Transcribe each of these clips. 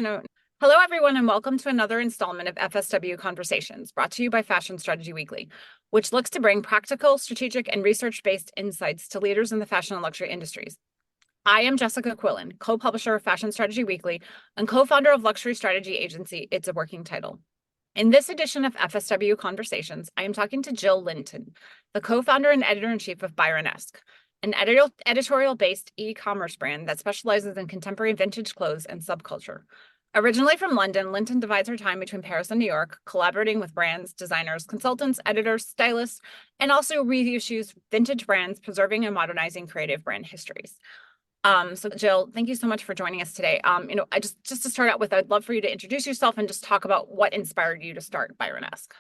No. Hello, everyone, and welcome to another installment of FSW Conversations, brought to you by Fashion Strategy Weekly, which looks to bring practical, strategic, and research-based insights to leaders in the fashion and luxury industries. I am Jessica Quillen, co-publisher of Fashion Strategy Weekly and co-founder of luxury strategy agency It's a Working Title. In this edition of FSW Conversations, I am talking to Gill Linton, the co-founder and editor-in-chief of Byronesque, an editorial-based e-commerce brand that specializes in contemporary vintage clothes and subculture. Originally from London, Linton divides her time between Paris and New York, collaborating with brands, designers, consultants, editors, stylists, and also reissues vintage brands, preserving and modernizing creative brand histories. So Gill, thank you so much for joining us today. I just to start out with, I'd love for you to introduce yourself and just talk about what inspired you to start Byronesque.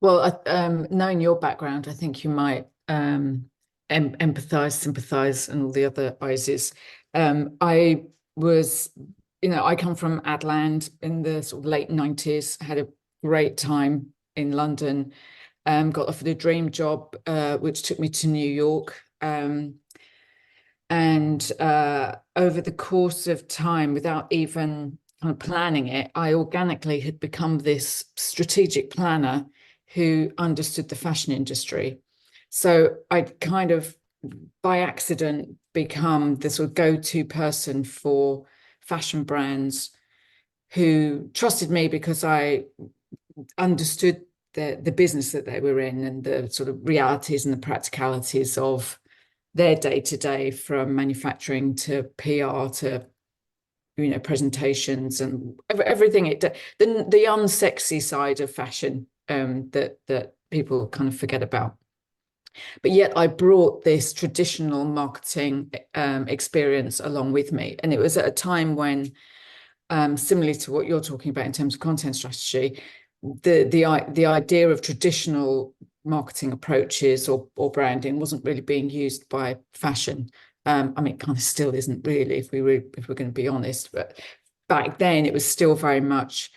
Well, knowing your background, I think you might empathize, sympathize, and all the other I's. I was, I come from Adland in the sort of late 90s, had a great time in London, got offered a dream job, which took me to New York. And over the course of time, without even kind of planning it, I organically had become this strategic planner who understood the fashion industry. So I'd kind of, by accident, become the sort of go-to person for fashion brands who trusted me because I understood the business that they were in and the sort of realities and the practicalities of their day-to-day, from manufacturing to PR to presentations and everything. The unsexy side of fashion that people kind of forget about. But yet I brought this traditional marketing experience along with me. And it was at a time when, similarly to what you're talking about in terms of content strategy, the idea of traditional marketing approaches or branding wasn't really being used by fashion. It kind of still isn't really, if we're going to be honest. But back then it was still very much,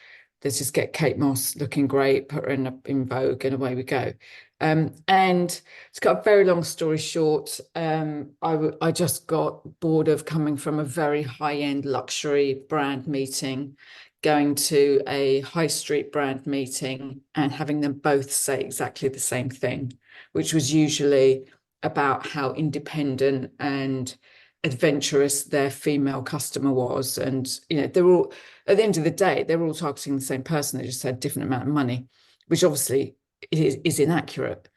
let's just get Kate Moss looking great, put her in Vogue, and away we go. And to cut a very long story short, I just got bored of coming from a very high-end luxury brand meeting, going to a high street brand meeting and having them both say exactly the same thing, which was usually about how independent and adventurous their female customer was. And, they're all, at the end of the day, they're all targeting the same person. They just had a different amount of money, which obviously is inaccurate,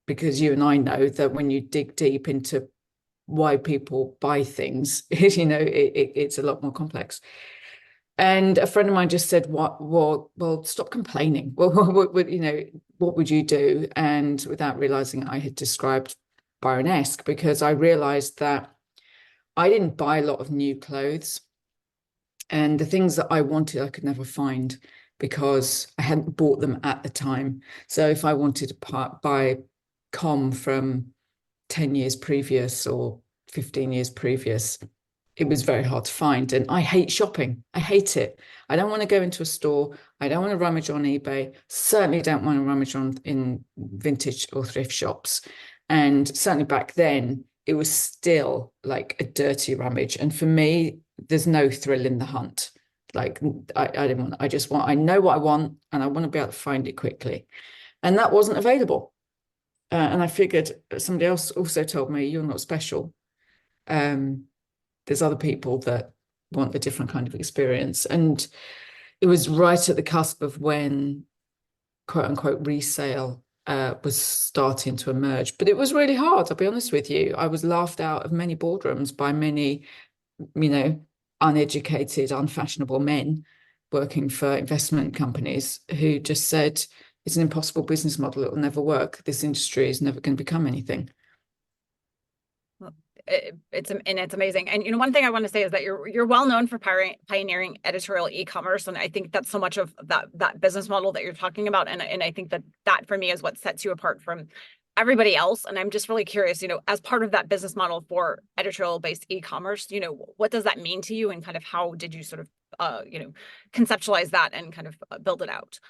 because you and I know that when you dig deep into why people buy things, it's a lot more complex. And a friend of mine just said, well, stop complaining. Well, what would you do? And without realizing I had described Byronesque, because I realized that I didn't buy a lot of new clothes. And the things that I wanted, I could never find because I hadn't bought them at the time. So if I wanted to buy from 10 years previous or 15 years previous, it was very hard to find. And I hate shopping. I hate it. I don't want to go into a store. I don't want to rummage on eBay. Certainly don't want to rummage in vintage or thrift shops. And certainly back then, it was still like a dirty rummage. And for me, there's no thrill in the hunt. Like I didn't want, I know what I want and I want to be able to find it quickly. And that wasn't available. And I figured, somebody else also told me, you're not special. There's other people that want a different kind of experience. And it was right at the cusp of when, quote unquote, resale was starting to emerge. But it was really hard, I'll be honest with you. I was laughed out of many boardrooms by many, uneducated, unfashionable men working for investment companies who just said, it's an impossible business model. It will never work. This industry is never going to become anything. It's amazing. And one thing I want to say is that you're well known for pioneering editorial e-commerce, and I think that's so much of that business model that you're talking about. And I think that for me is what sets you apart from everybody else. And I'm just really curious, as part of that business model for editorial-based e-commerce, what does that mean to you, and kind of how did you sort of conceptualize that and kind of build it out?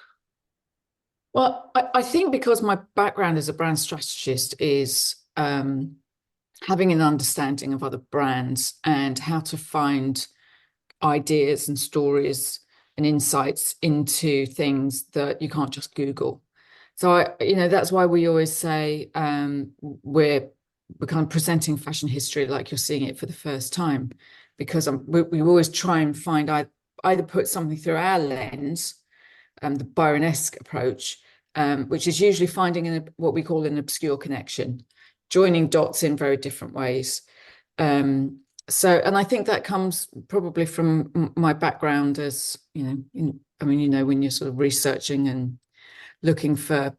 Well, I think because my background as a brand strategist is having an understanding of other brands and how to find ideas and stories and insights into things that you can't just Google. So that's why we always say we're kind of presenting fashion history like you're seeing it for the first time, because we always try and find either put something through our lens, the Byronesque approach, which is usually finding what we call an obscure connection, joining dots in very different ways. And I think that comes probably from my background as, when you're sort of researching and looking for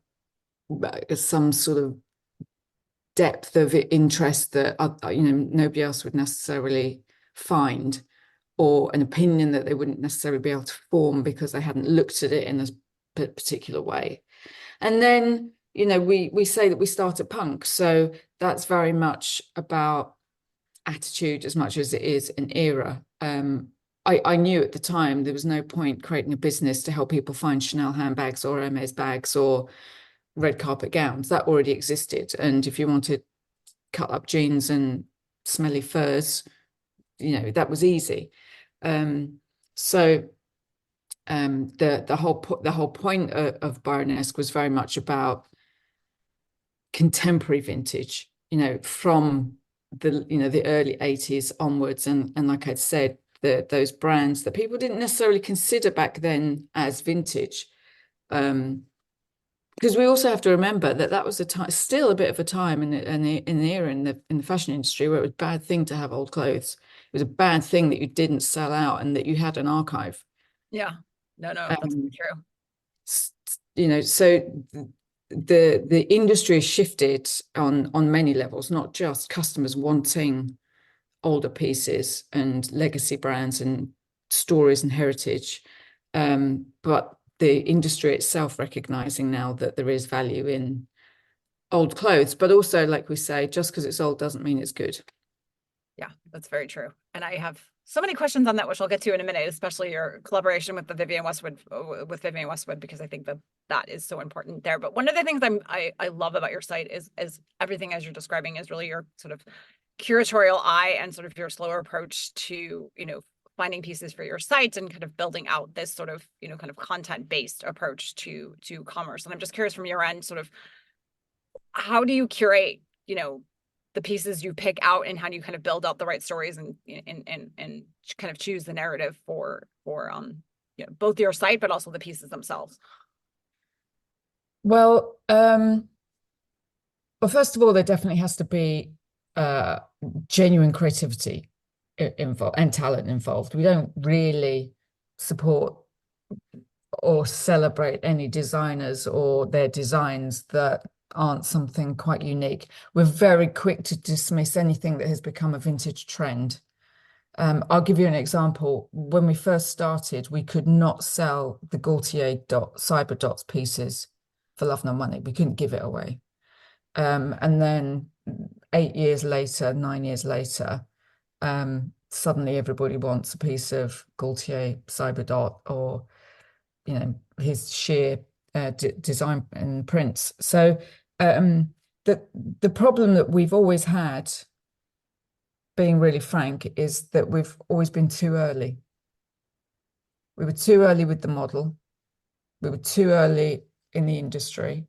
some sort of depth of interest that, nobody else would necessarily find, or an opinion that they wouldn't necessarily be able to form because they hadn't looked at it in a particular way. And then, we say that we start at punk. So that's very much about attitude as much as it is an era. I knew at the time there was no point creating a business to help people find Chanel handbags or Hermes bags or red carpet gowns. That already existed. And if you wanted cut up jeans and smelly furs, that was easy. The whole point of Byronesque was very much about contemporary vintage, from the early 80s onwards, and like I said, those brands that people didn't necessarily consider back then as vintage, because we also have to remember that was a time, still a bit of a time in the era in the fashion industry where it was a bad thing to have old clothes. It was a bad thing that you didn't sell out and that you had an archive. Yeah, no, that's true. So the industry has shifted on many levels, not just customers wanting older pieces and legacy brands and stories and heritage, but the industry itself recognizing now that there is value in old clothes, but also, like we say, just because it's old doesn't mean it's good. Yeah, that's very true. And I have so many questions on that, which I'll get to in a minute, especially your collaboration with Vivienne Westwood, because I think that is so important there. But one of the things I love about your site is everything as you're describing is really your sort of curatorial eye and sort of your slower approach to, finding pieces for your site and kind of building out this sort of, kind of content-based approach to commerce. And I'm just curious from your end, sort of, how do you curate, the pieces you pick out, and how do you kind of build out the right stories and kind of choose the narrative for both your site but also the pieces themselves? Well, first of all, there definitely has to be genuine creativity involved and talent involved. We don't really support or celebrate any designers or their designs that aren't something quite unique. We're very quick to dismiss anything that has become a vintage trend. I'll give you an example. When we first started, we could not sell the Gaultier Cyber Dots pieces for love nor money. We couldn't give it away. And then 8 years later, 9 years later, suddenly everybody wants a piece of Gaultier Cyber Dot or, his sheer design and prints. So the problem that we've always had, being really frank, is that we've always been too early. We were too early with the model. We were too early in the industry.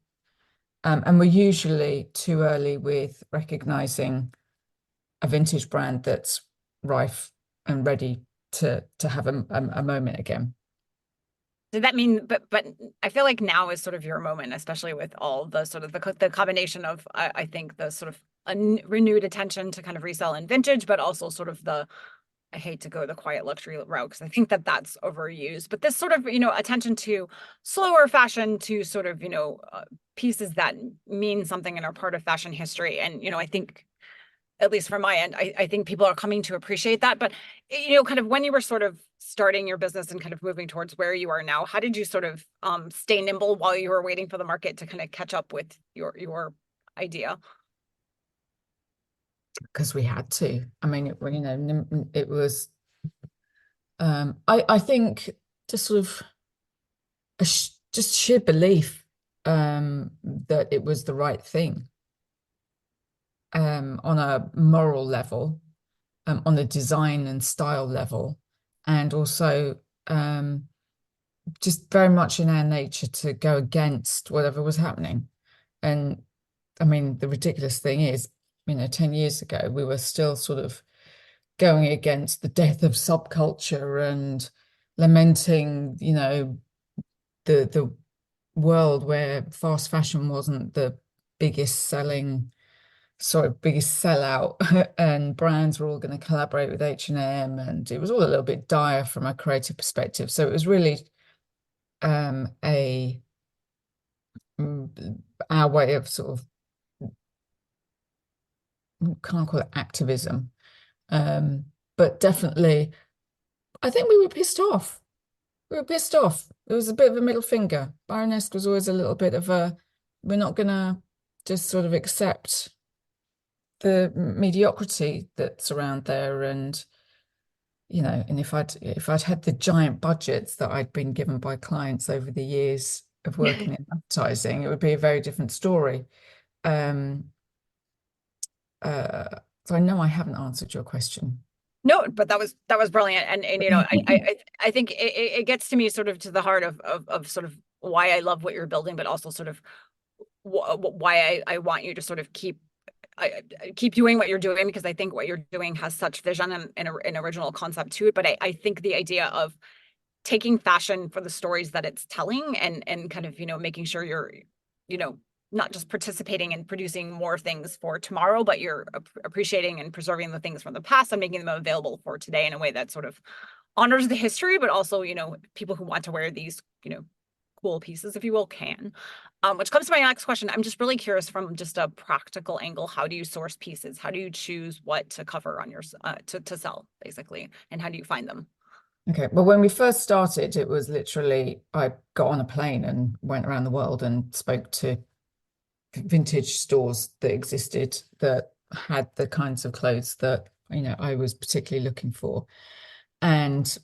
And we're usually too early with recognizing a vintage brand that's rife and ready to have a moment again. Did that mean, but I feel like now is sort of your moment, especially with all the sort of the combination of, I think, the sort of a renewed attention to kind of resell and vintage, but also sort of I hate to go the quiet luxury route because I think that's overused, but this sort of, attention to slower fashion, to sort of, pieces that mean something and are part of fashion history. And, I think, at least from my end, I think people are coming to appreciate that. But, kind of when you were sort of starting your business and kind of moving towards where you are now, how did you sort of stay nimble while you were waiting for the market to kind of catch up with your idea? Because we had to. I mean, it was, I think, just sort of just sheer belief that it was the right thing, on a moral level, on a design and style level, and also just very much in our nature to go against whatever was happening. And I mean, the ridiculous thing is, 10 years ago, we were still sort of going against the death of subculture and lamenting, the world where fast fashion wasn't the biggest biggest sellout, and brands were all going to collaborate with H&M, and it was all a little bit dire from a creative perspective. So it was really a our way of sort of, can't call it activism, but definitely I think we were pissed off. We were pissed off. It was a bit of a middle finger. Byronesque was always a little bit of a, we're not gonna just sort of accept the mediocrity that's around there. And and if I'd had the giant budgets that I'd been given by clients over the years of working in advertising, it would be a very different story. So I know I haven't answered your question. No, but that was brilliant, and I think it gets to me sort of to the heart of sort of why I love what you're building, but also sort of why I want you to sort of keep doing what you're doing, because I think what you're doing has such vision and an original concept to it. But I think the idea of taking fashion for the stories that it's telling, and kind of making sure you're not just participating in producing more things for tomorrow, but you're appreciating and preserving the things from the past and making them available for today in a way that sort of honors the history, but also people who want to wear these cool pieces, if you will, can. Which comes to my next question. I'm just really curious, from just a practical angle, how do you source pieces? How do you choose what to cover on your to sell, basically, and how do you find them? Okay, well, when we first started, it was literally I got on a plane and went around the world and spoke to vintage stores that existed that had the kinds of clothes that I was particularly looking for, and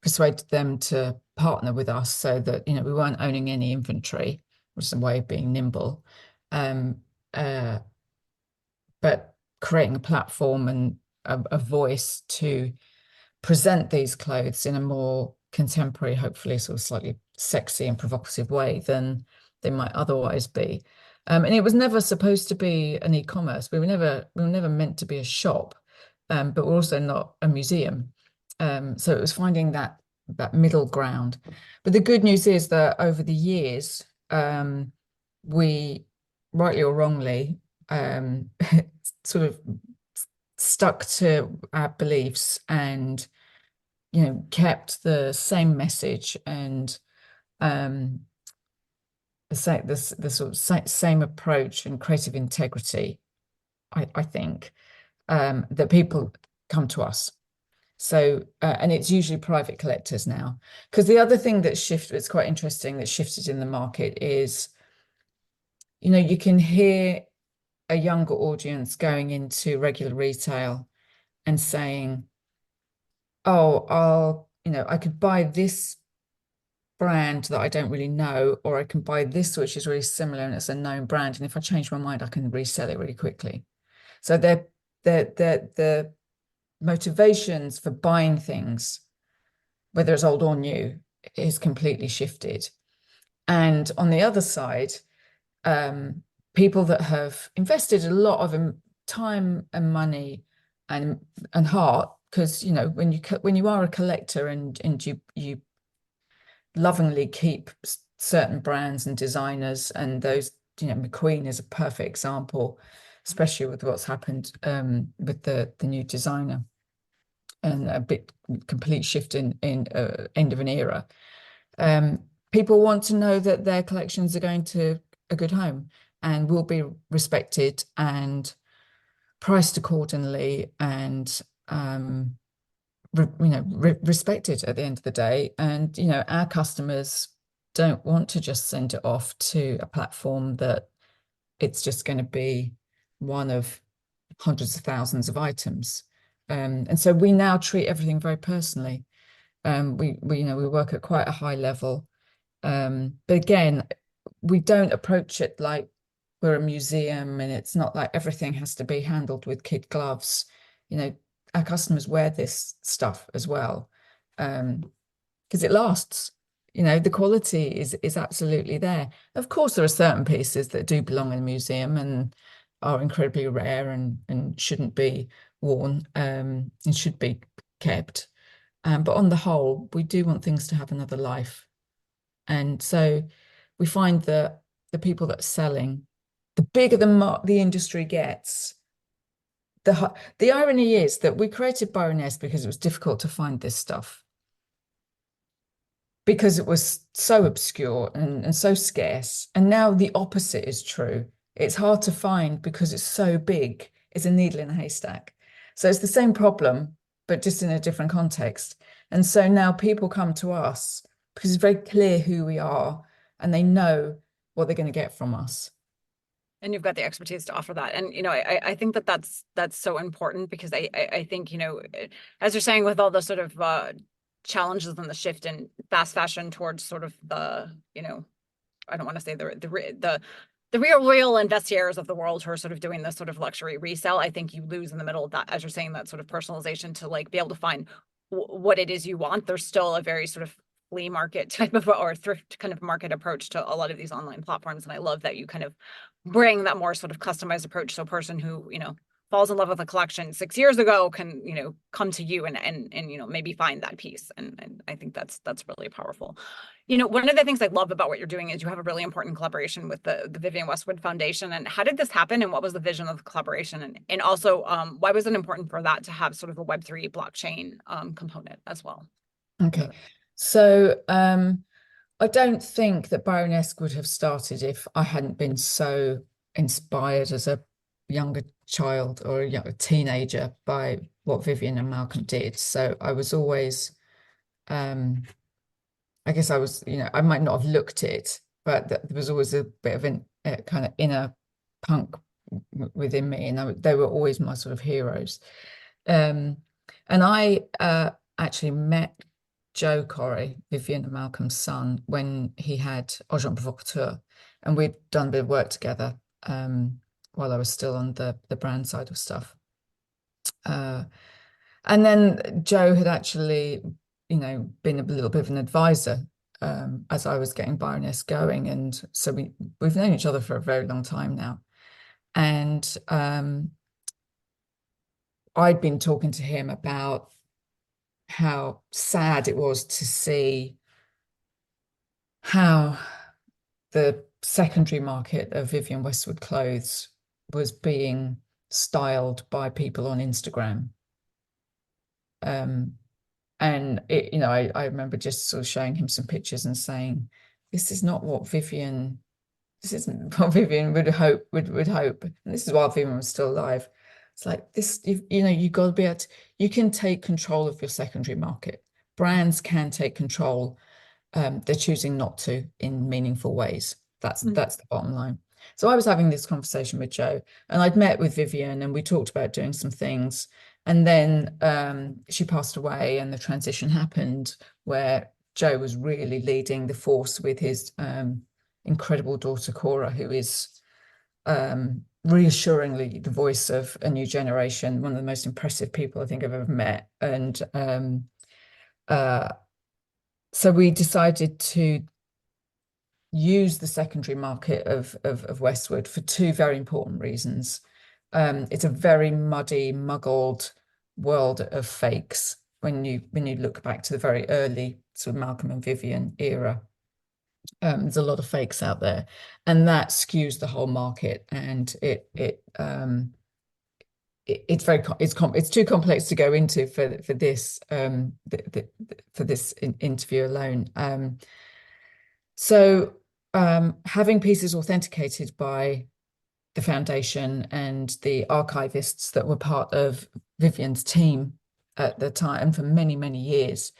persuaded them to partner with us so that we weren't owning any inventory, which is a way of being nimble, um, uh, but creating a platform and a voice to present these clothes in a more contemporary, hopefully sort of slightly sexy and provocative way than they might otherwise be. And it was never supposed to be an e-commerce. We were never meant to be a shop, but we're also not a museum. So it was finding that middle ground. But the good news is that over the years, we, rightly or wrongly, sort of stuck to our beliefs and kept the same message and the sort of same approach and creative integrity, I think, that people come to us. So and it's usually private collectors now, because the other thing that shifted, it's quite interesting, that shifted in the market is you can hear a younger audience going into regular retail and saying, oh, I could buy this brand that I don't really know, or I can buy this which is really similar and it's a known brand, and if I change my mind I can resell it really quickly. So the motivations for buying things, whether it's old or new, is completely shifted. And on the other side, people that have invested a lot of time and money and heart, because when you are a collector and you lovingly keep certain brands and designers, and those, McQueen is a perfect example, especially with what's happened with the new designer, and a bit complete shift in end of an era. People want to know that their collections are going to a good home and will be respected and priced accordingly, and respected at the end of the day. And our customers don't want to just send it off to a platform that it's just going to be one of hundreds of thousands of items. And so we now treat everything very personally. We work at quite a high level. But again, we don't approach it like we're a museum, and it's not like everything has to be handled with kid gloves. Our customers wear this stuff as well. because it lasts. You know, the quality is absolutely there. Of course, there are certain pieces that do belong in a museum and are incredibly rare and shouldn't be worn and should be kept. But on the whole, we do want things to have another life. And so we find that the people that are selling, the bigger the industry gets, the irony is that we created Byronesque because it was difficult to find this stuff, because it was so obscure and so scarce. And now the opposite is true. It's hard to find because it's so big. It's a needle in a haystack. So it's the same problem, but just in a different context. And so now people come to us because it's very clear who we are and they know what they're going to get from us. And you've got the expertise to offer that. And, I think that's so important, because I think, as you're saying, with all the sort of challenges and the shift in fast fashion towards sort of the, I don't want to say the real investigators of the world who are sort of doing this sort of luxury resale, I think you lose in the middle of that, as you're saying, that sort of personalization to like be able to find what it is you want. There's still a very sort of flea market type of or thrift kind of market approach to a lot of these online platforms. And I love that you kind of bring that more sort of customized approach. So a person who, falls in love with a collection 6 years ago can, come to you and maybe find that piece. And I think that's really powerful. One of the things I love about what you're doing is you have a really important collaboration with the Vivienne Westwood Foundation. And how did this happen? And what was the vision of the collaboration? And also, why was it important for that to have sort of a Web3 blockchain component as well? Okay. So I don't think that Byronesque would have started if I hadn't been so inspired as a younger child or a younger teenager by what Vivienne and Malcolm did. So I was always, I guess I was, I might not have looked it, but there was always a bit of a kind of inner punk within me, and they were always my sort of heroes. And I actually met Joe Corey, Vivienne and Malcolm's son, when he had Agent Provocateur, and we'd done a bit of work together while I was still on the brand side of stuff. And then Joe had actually, been a little bit of an advisor as I was getting Byronesque going, and so we've known each other for a very long time now. And I'd been talking to him about how sad it was to see how the secondary market of Vivienne Westwood clothes was being styled by people on Instagram. And I remember just sort of showing him some pictures and saying, this isn't what Vivienne would hope. And this is while Vivienne was still alive. It's like this, you've got to be able to, you can take control of your secondary market. Brands can take control. They're choosing not to in meaningful ways. That's the bottom line. So I was having this conversation with Joe, and I'd met with Vivienne, and we talked about doing some things. And then she passed away, and the transition happened where Joe was really leading the force with his incredible daughter Cora, who is reassuringly the voice of a new generation, one of the most impressive people I think I've ever met. And so we decided to use the secondary market of Westwood for two very important reasons. It's a very muddy, muggled world of fakes when you look back to the very early sort of Malcolm and Vivienne era. There's a lot of fakes out there, and that skews the whole market, and it's too complex to go into for this for this interview alone. So having pieces authenticated by the foundation and the archivists that were part of Vivienne's team at the time for many, many years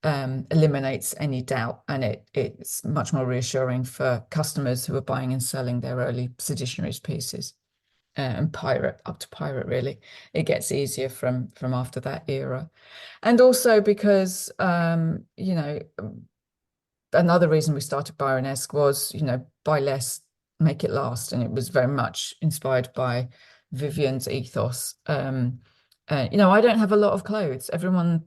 eliminates any doubt, and it's much more reassuring for customers who are buying and selling their early seditionaries pieces and up to pirate, really. It gets easier from after that era. And also because another reason we started Byronesque was, buy less, make it last. And it was very much inspired by Vivienne's ethos. I don't have a lot of clothes. Everyone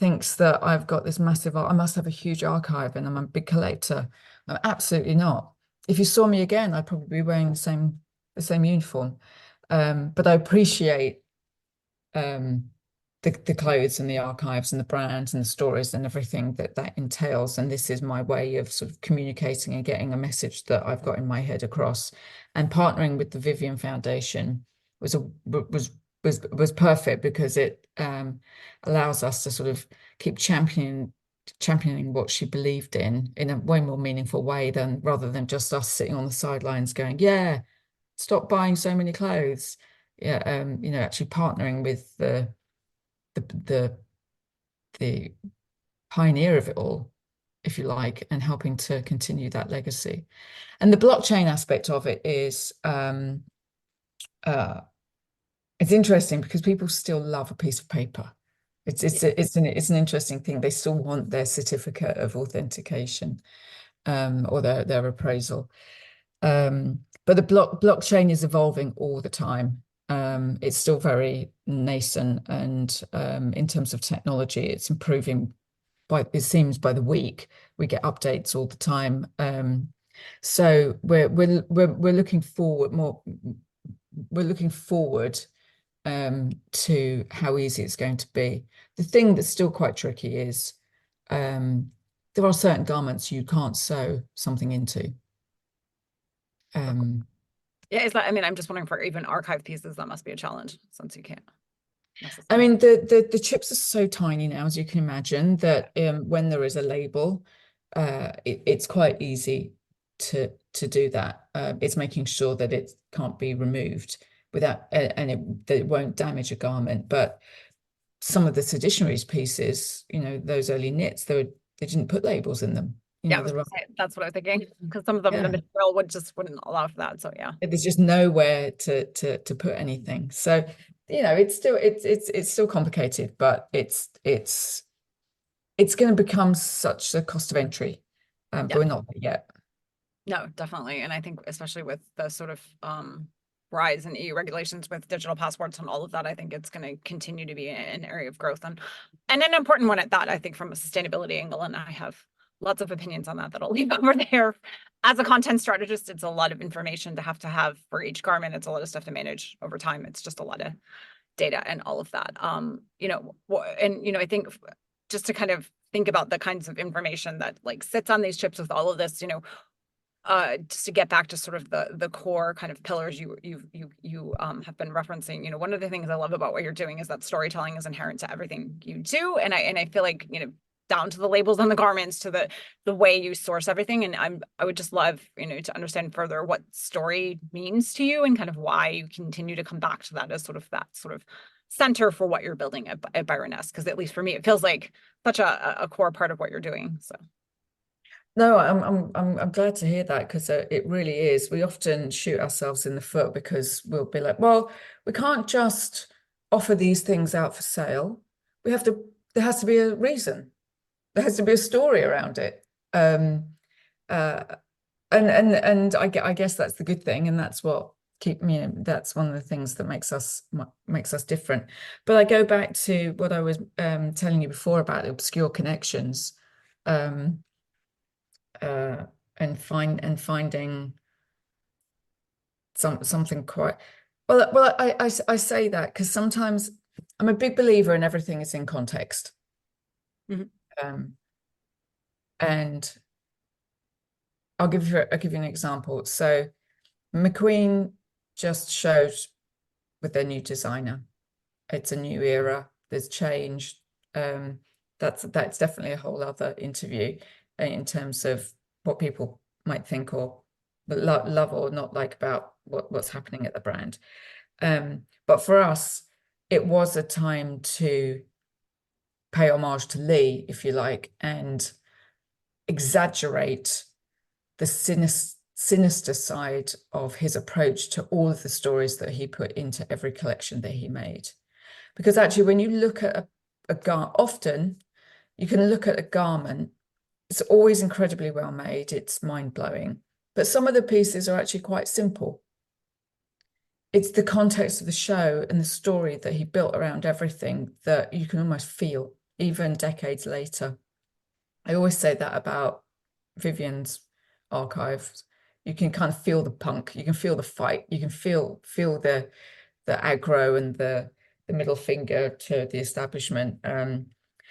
thinks that I've got this massive, I must have a huge archive and I'm a big collector. I'm absolutely not. If you saw me again, I'd probably be wearing the same uniform. But I appreciate the clothes and the archives and the brands and the stories and everything that entails. And this is my way of sort of communicating and getting a message that I've got in my head across. And partnering with the Vivian Foundation was perfect because it allows us to sort of keep championing what she believed in a way more meaningful way than rather than just us sitting on the sidelines going, yeah, stop buying so many clothes. Yeah, actually partnering with the pioneer of it all, if you like, and helping to continue that legacy. And the blockchain aspect of it is it's interesting because people still love a piece of paper. It's an interesting thing. They still want their certificate of authentication or their appraisal. But the blockchain is evolving all the time. It's still very nascent, and in terms of technology, it's improving it seems by the week. We get updates all the time. So we're looking forward more. We're looking forward to how easy it's going to be. The thing that's still quite tricky is there are certain garments you can't sew something into. Yeah, is that, I mean, I'm just wondering for even archive pieces, that must be a challenge since you can't I necessarily. mean, the chips are so tiny now, as you can imagine, that when there is a label, it's quite easy to do that. It's making sure that it can't be removed without that it won't damage a garment. But some of the traditionaries pieces, those early knits, they didn't put labels in them. Yeah, I was gonna say, that's what I was thinking, because some of them, the Yeah. material wouldn't allow for that. So yeah. There's just nowhere to put anything. So, it's still complicated, but it's going to become such a cost of entry. But Yeah, we're not there yet. no, definitely. And I think especially with the sort of rise in EU regulations with digital passports and all of that, I think it's going to continue to be an area of growth and an important one at that, I think, from a sustainability angle. And I have lots of opinions on that I'll leave over there. As a content strategist, it's a lot of information to have for each garment. It's a lot of stuff to manage over time. It's just a lot of data and all of that. I think just to kind of think about the kinds of information that like sits on these chips with all of this, just to get back to sort of the core kind of pillars you have been referencing. One of the things I love about what you're doing is that storytelling is inherent to everything you do, and I feel like down to the labels on the garments to the way you source everything. And I would just love to understand further what story means to you and kind of why you continue to come back to that as sort of center for what you're building at Byronesque, because at least for me it feels like such a core part of what you're doing. So No, I'm glad to hear that because it really is. We often shoot ourselves in the foot because we'll be like, well, we can't just offer these things out for sale. There has to be a reason. There has to be a story around it. Uh, and I guess that's the good thing, and that's what that's one of the things that makes us different. But I go back to what I was telling you before about obscure connections. And finding something quite well. I say that because sometimes I'm a big believer in everything is in context. Mhm. And I'll give you an example. So McQueen just showed with their new designer. It's a new era. There's change. That's definitely a whole other interview in terms of what people might think or love or not like about what's happening at the brand. But for us, it was a time to pay homage to Lee, if you like, and exaggerate the sinister side of his approach to all of the stories that he put into every collection that he made. Because actually, when you look at a garment, often you can look at a garment, it's always incredibly well made, it's mind-blowing, but some of the pieces are actually quite simple. It's the context of the show and the story that he built around everything that you can almost feel. even decades later. I always say that about Vivian's archives. You can kind of feel the punk, you can feel the fight, you can feel the aggro and the middle finger to the establishment.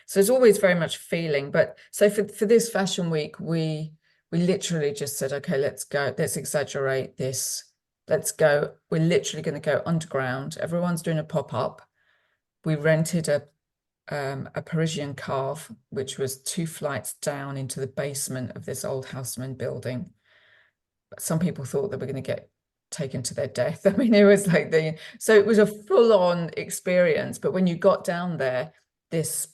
So it's always very much feeling. But so for this fashion week, we literally just said, okay, let's go, let's exaggerate this. Let's go. We're literally going to go underground. Everyone's doing a pop-up. We rented a Parisian carve, which was 2 flights down into the basement of this old Haussmann building. Some people thought they were going to get taken to their death. I mean, it was like so it was a full-on experience. But when you got down there, this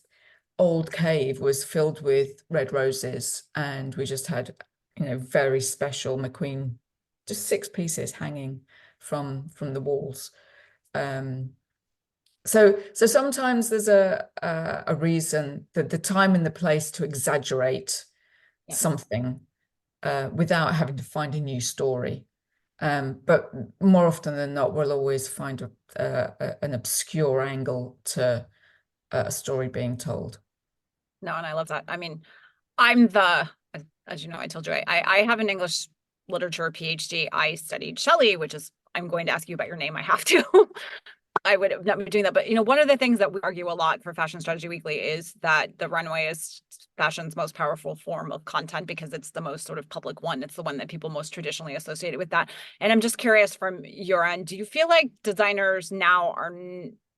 old cave was filled with red roses, and we just had, very special McQueen, just 6 pieces hanging from the walls. So sometimes there's a reason, that the time and the place to exaggerate something without having to find a new story. But more often than not, we'll always find an obscure angle to a story being told. No, and I love that. I mean, as you know, I told you, I have an English literature PhD. I studied Shelley, which is, I'm going to ask you about your name. I have to. I would have not been doing that. But, one of the things that we argue a lot for Fashion Strategy Weekly is that the runway is fashion's most powerful form of content because it's the most sort of public one. It's the one that people most traditionally associated with that. And I'm just curious, from your end, do you feel like designers now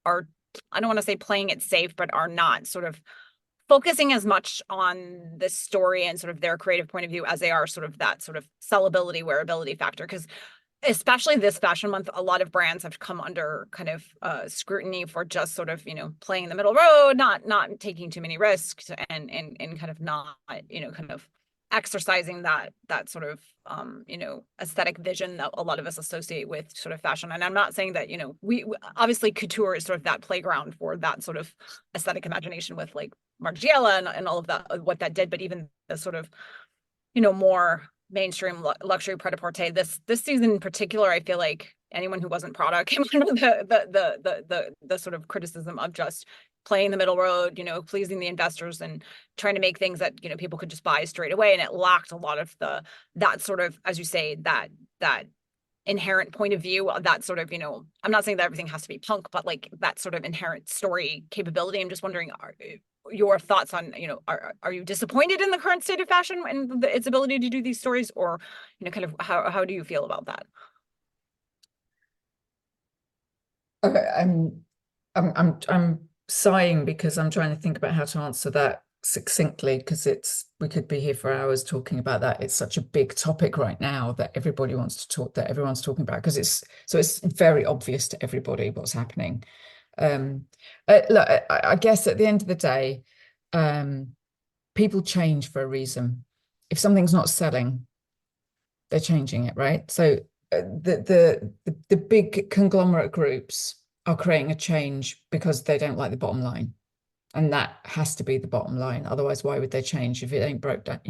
are I don't want to say playing it safe, but are not sort of focusing as much on the story and sort of their creative point of view as they are sort of that sort of sellability, wearability factor? Because especially this fashion month, a lot of brands have come under kind of scrutiny for just sort of, playing the middle road, not taking too many risks, and kind of not, kind of exercising that sort of aesthetic vision that a lot of us associate with sort of fashion. And I'm not saying that, we obviously couture is sort of that playground for that sort of aesthetic imagination with like Margiela and all of that, what that did, but even the sort of, more mainstream luxury pret-a-porter this season in particular, I feel like anyone who wasn't Prada came under the sort of criticism of just playing the middle road, pleasing the investors and trying to make things that, people could just buy straight away. And it lacked a lot of that sort of, as you say, that inherent point of view, that sort of, I'm not saying that everything has to be punk, but like that sort of inherent story capability. I'm just wondering, your thoughts on, are you disappointed in the current state of fashion and its ability to do these stories, or, kind of how do you feel about that? I'm sighing because I'm trying to think about how to answer that succinctly, because we could be here for hours talking about that. It's such a big topic right now that everybody wants to talk, that everyone's talking about, because it's very obvious to everybody what's happening. Look, I guess at the end of the day, people change for a reason. If something's not selling, they're changing it, right? So the big conglomerate groups are creating a change because they don't like the bottom line, and that has to be the bottom line. Otherwise, why would they change? If it ain't broke down,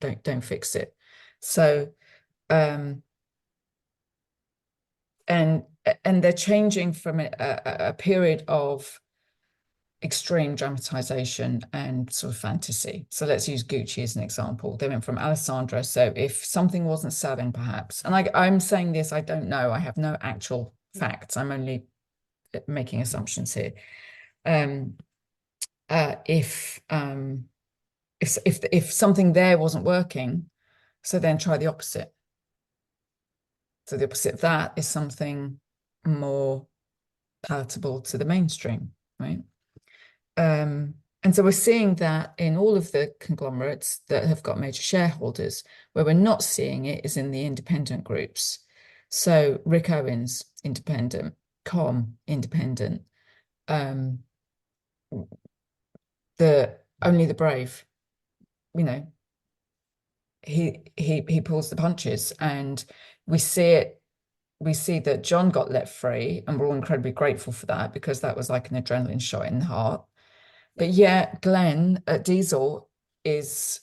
don't fix it. So and they're changing from a period of extreme dramatization and sort of fantasy. So let's use Gucci as an example. They went from Alessandra. So if something wasn't selling, perhaps, and I'm saying this, I don't know, I have no actual facts, I'm only making assumptions here. If something there wasn't working, so then try the opposite. So the opposite of that is something more palatable to the mainstream, right? And so we're seeing that in all of the conglomerates that have got major shareholders. Where we're not seeing it is in the independent groups. So Rick Owens, independent, independent, only the brave, he pulls the punches, and we see that John got let free, and we're all incredibly grateful for that, because that was like an adrenaline shot in the heart. But yet Glenn at Diesel is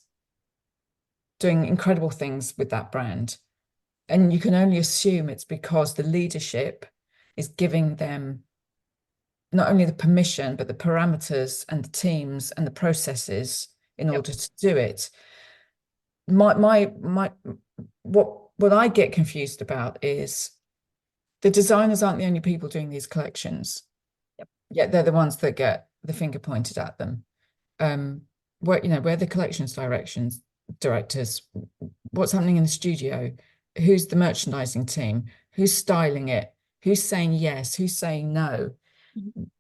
doing incredible things with that brand. And you can only assume it's because the leadership is giving them not only the permission, but the parameters and the teams and the processes in Yep. order to do it. My what I get confused about is the designers aren't the only people doing these collections. Yep. Yet they're the ones that get the finger pointed at them. Where the collections directors, what's happening in the studio, who's the merchandising team, who's styling it, who's saying yes, who's saying no,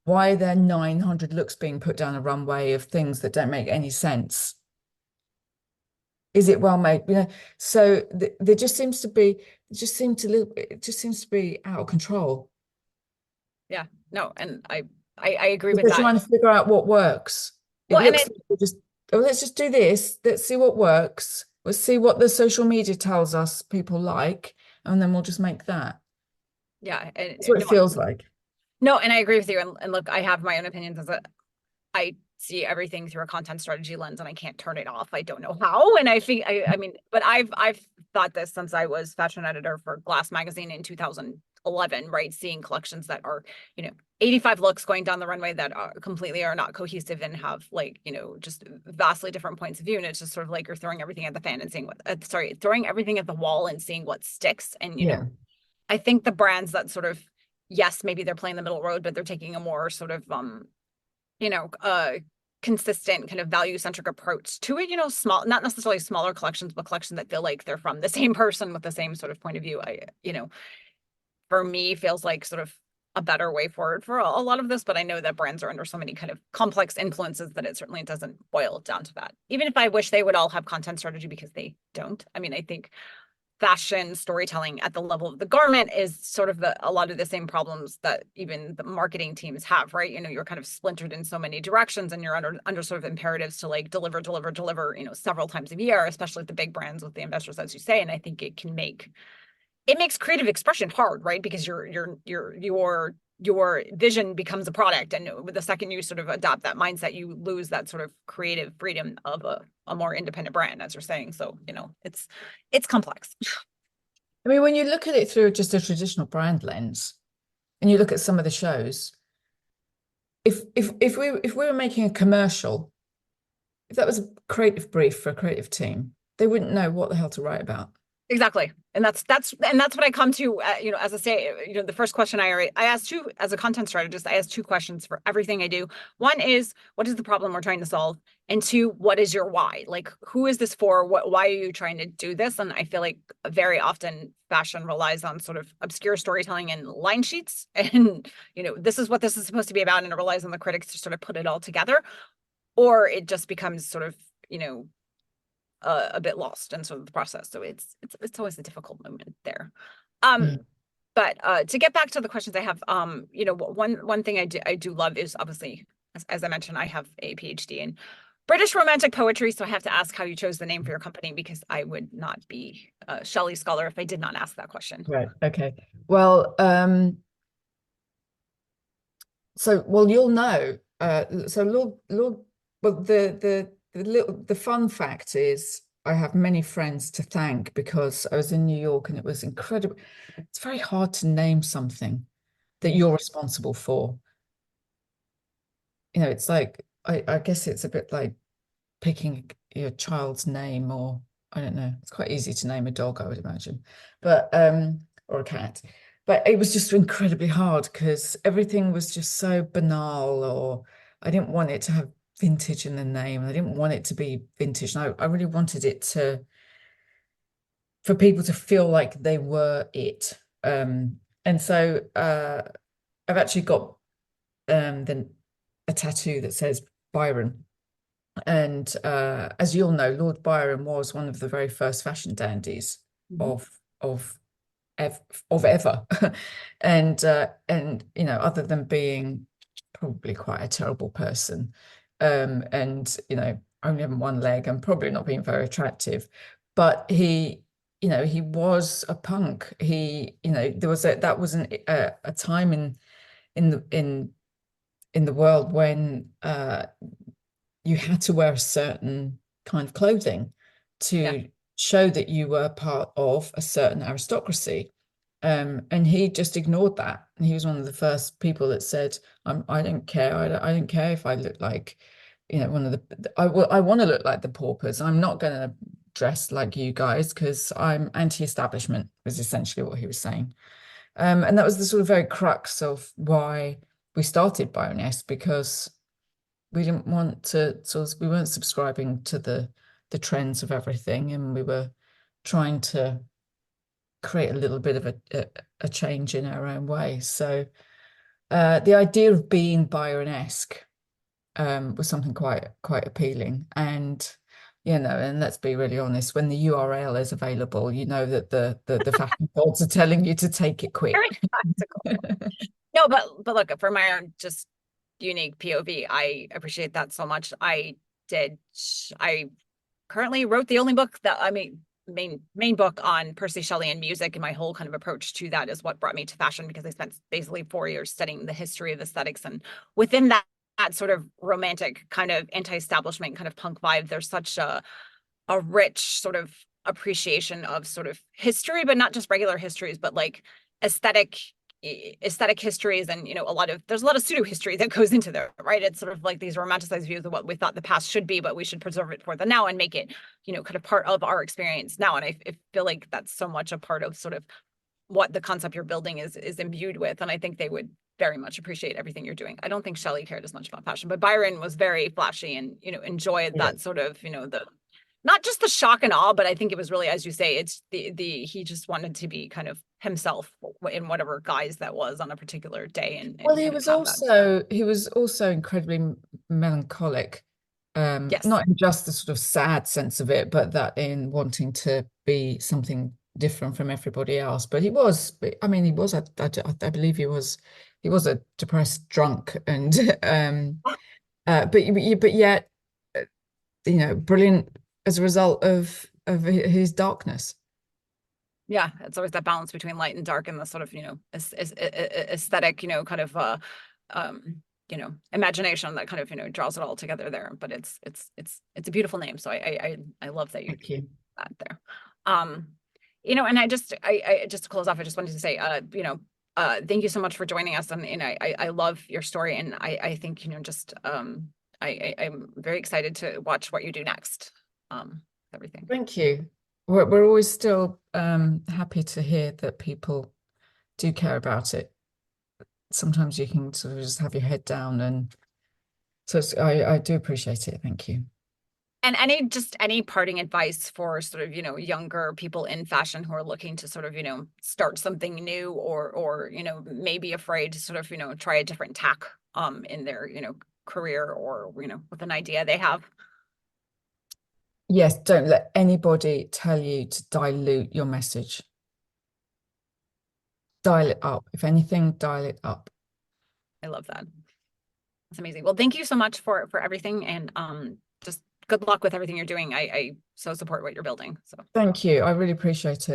why are there 900 looks being put down a runway of things that don't make any sense? Is it well made? So there just seems to be, it just seems to be out of control. Yeah, no, and I agree with They're that. trying to figure out what works. It Well, and looks like they're just, oh, let's just do this. Let's see what works. Let's see what the social media tells us people like, and then we'll just make that. yeah, and That's what it feels like. no, and I agree with you. And look, I have my own opinions as a I see everything through a content strategy lens and I can't turn it off. I don't know how. And I think I mean, but I've thought this since I was fashion editor for Glass magazine in 2011, right? Seeing collections that are, 85 looks going down the runway that are completely are not cohesive and have like, just vastly different points of view. And it's just sort of like you're throwing everything at the fan and seeing what throwing everything at the wall and seeing what sticks. And Yeah. I think the brands that sort of, yes, maybe they're playing the middle road, but they're taking a more sort of consistent kind of value-centric approach to it, small, not necessarily smaller collections, but collections that feel like they're from the same person with the same sort of point of view. For me, feels like sort of a better way forward for a lot of this, but I know that brands are under so many kind of complex influences that it certainly doesn't boil down to that. Even if I wish they would all have content strategy, because they don't. I mean, I think fashion storytelling at the level of the garment is sort of a lot of the same problems that even the marketing teams have, right? You're kind of splintered in so many directions and you're under sort of imperatives to like deliver, several times a year, especially the big brands with the investors, as you say. And I think it makes creative expression hard, right? Because your vision becomes a product, and the second you sort of adopt that mindset, you lose that sort of creative freedom of a more independent brand, as you're saying. So it's complex. I mean, when you look at it through just a traditional brand lens, and you look at some of the shows, if we were making a commercial, if that was a creative brief for a creative team, they wouldn't know what the hell to write about. Exactly. And that's what I come to, as I say, the first question I asked two, as a content strategist, I ask two questions for everything I do. One is, what is the problem we're trying to solve? And two, what is your why? Like, who is this for? Why are you trying to do this? And I feel like very often fashion relies on sort of obscure storytelling and line sheets. And, this is what this is supposed to be about. And it relies on the critics to sort of put it all together. Or it just becomes sort of, a bit lost in sort of the process. So it's always a difficult moment there. But to get back to the questions I have, one thing I do love is, obviously, as I mentioned, I have a PhD in British Romantic poetry, so I have to ask how you chose the name for your company, because I would not be a Shelley scholar if I did not ask that question. Right. Okay. Well, you'll know. So well, the fun fact is I have many friends to thank, because I was in New York and it was incredible. It's very hard to name something that you're responsible for. It's like, I guess it's a bit like picking your child's name, or I don't know. It's quite easy to name a dog, I would imagine, but or a cat. But it was just incredibly hard because everything was just so banal, or I didn't want it to have vintage in the name. I didn't want it to be vintage. And I really wanted it for people to feel like they were it. And so I've actually got then a tattoo that says Byron. And as you'll know, Lord Byron was one of the very first fashion dandies of ever. And other than being probably quite a terrible person, and only having one leg and probably not being very attractive, but he was a punk. There was that was a time in the world when you had to wear a certain kind of clothing to show that you were part of a certain aristocracy. And he just ignored that. And he was one of the first people that said, I don't care. I don't care if I look like, one of I want to look like the paupers. I'm not going to dress like you guys because I'm anti-establishment," was essentially what he was saying. And that was the sort of very crux of why we started Byronesque, because we didn't want to we weren't subscribing to the trends of everything, and we were trying to create a little bit of a change in our own way. So the idea of being Byronesque was something quite appealing. And and let's be really honest, when the URL is available, you know that the fashion gods are telling you to take it quick. Very practical. No, but look, for my own just unique POV, I appreciate that so much. I currently wrote the only book that main book on Percy Shelley and music, and my whole kind of approach to that is what brought me to fashion, because I spent basically 4 years studying the history of aesthetics, and within that sort of romantic kind of anti-establishment kind of punk vibe, there's such a rich sort of appreciation of sort of history, but not just regular histories, but like aesthetic histories. And there's a lot of pseudo history that goes into there, right? It's sort of like these romanticized views of what we thought the past should be, but we should preserve it for the now and make it kind of part of our experience now. And I feel like that's so much a part of sort of what the concept you're building is imbued with, and I think they would very much appreciate everything you're doing. I don't think Shelley cared as much about fashion, but Byron was very flashy and enjoyed that sort of the not just the shock and awe, but I think it was really, as you say, it's he just wanted to be kind of himself in whatever guise that was on a particular day. And well, he was also incredibly melancholic, yes, not in just the sort of sad sense of it, but that in wanting to be something different from everybody else. But he was, I mean, I believe he was a depressed drunk, and but yet, brilliant as a result of his darkness. yeah, it's always that balance between light and dark, and the sort of aesthetic kind of imagination that kind of draws it all together there. But it's a beautiful name, so I love that you Thank you. that there. And I just to close off, I just wanted to say thank you so much for joining us, and I love your story, and I think just I'm very excited to watch what you do next. Everything. Thank you. We're always still happy to hear that people do care about it. Sometimes you can sort of just have your head down, and so I do appreciate it. Thank you. And any parting advice for sort of younger people in fashion who are looking to sort of start something new, or maybe afraid to sort of try a different tack in their career, or with an idea they have? Yes, don't let anybody tell you to dilute your message. Dial it up. If anything, dial it up. I love that. That's amazing. Well, thank you so much for everything, and just good luck with everything you're doing. I so support what you're building. So thank you. I really appreciate it.